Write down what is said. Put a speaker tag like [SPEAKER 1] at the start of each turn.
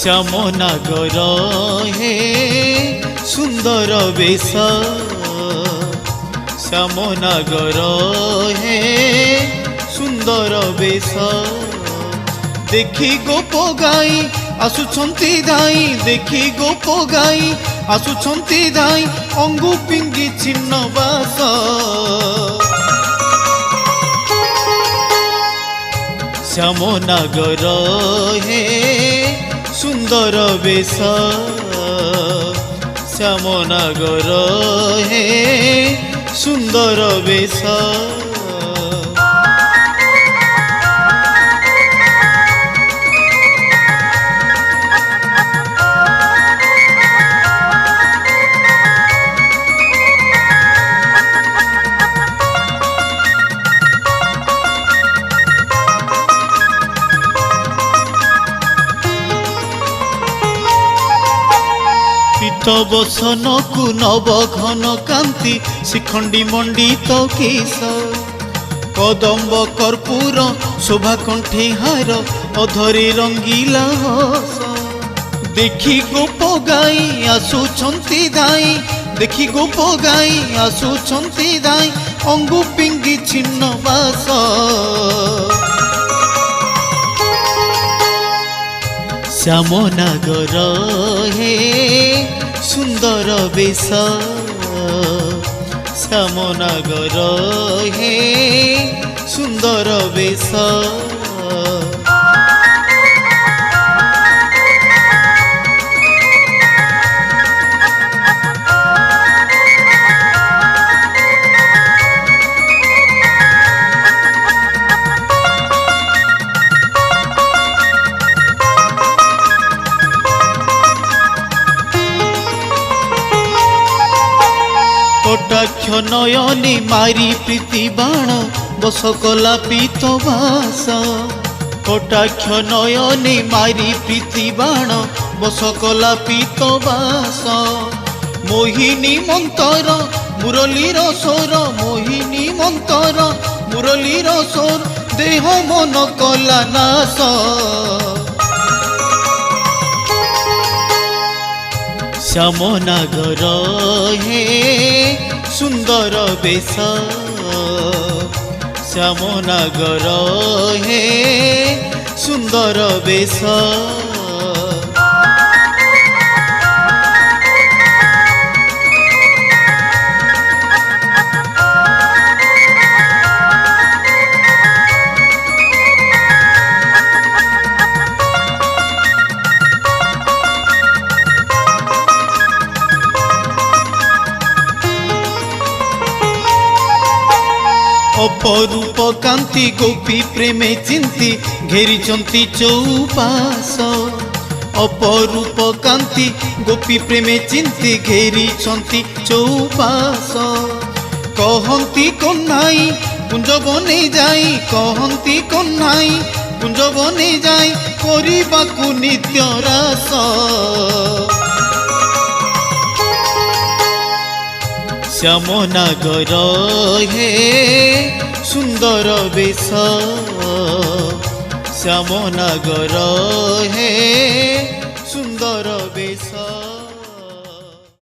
[SPEAKER 1] শ্যামনাগর হে সুন্দর বেশ শ্যামনাগর হে সুন্দর বেশ দেখি গোপ গাই আসুছন্তি ধাই দেখি গোপ গাই আসুছন্তি ধাই অঙ্গু পিঙ্গি ছিন্ন বাস শ্যামনাগর হে সুন্দর বেশ শ্যামনাগর হে সুন্দর বেশ বসনকু নব ঘন কান্তি শিখণ্ডী মণ্ডিত কেশ কদম্ব কর্পূর শোভা কণ্ঠে হার অধরে রঙ্গিলা হস দেখি গোপ গাই আসুছন্তি ধাই দেখি গোপ গাই আসুছন্তি ধাই অঙ্গু পিঙ্গি ছিন্ন বাস শ্যামনাগর হে সুন্দর বেশ শ্যামনাগর হে সুন্দর বেশ কটাক্ষ নয়নে মারি প্রীতি বাণ বস কলা পীত বাস কটাক্ষ নয়নে মারি প্রীতি বাণ বস কলা পীত বাস মোহিনী মন্তর মুরলীর স্বর মোহিনী মন্তর মুরলীর স্বর দেহ মন কলা নাশ শ্যামনাগর হে সুন্দর বেশ শ্যামনাগর হে সুন্দর বেশ অপরূপ কান্তি গোপী প্রেমে চিন্তি ঘেরিছন্তি চৌপাশ অপরূপ কান্তি গোপী প্রেমে চিন্তি ঘেরিছন্তি চৌপাশ কহন্তি কন্যাই কুঞ্জবনে যাই কহন্তি কন্যাই কুঞ্জবনে যাই କରିବାକୁ নিত্য রাস শ্যামনাগর হে সুন্দর বেশ শ্যামনাগর হে সুন্দর বেশ।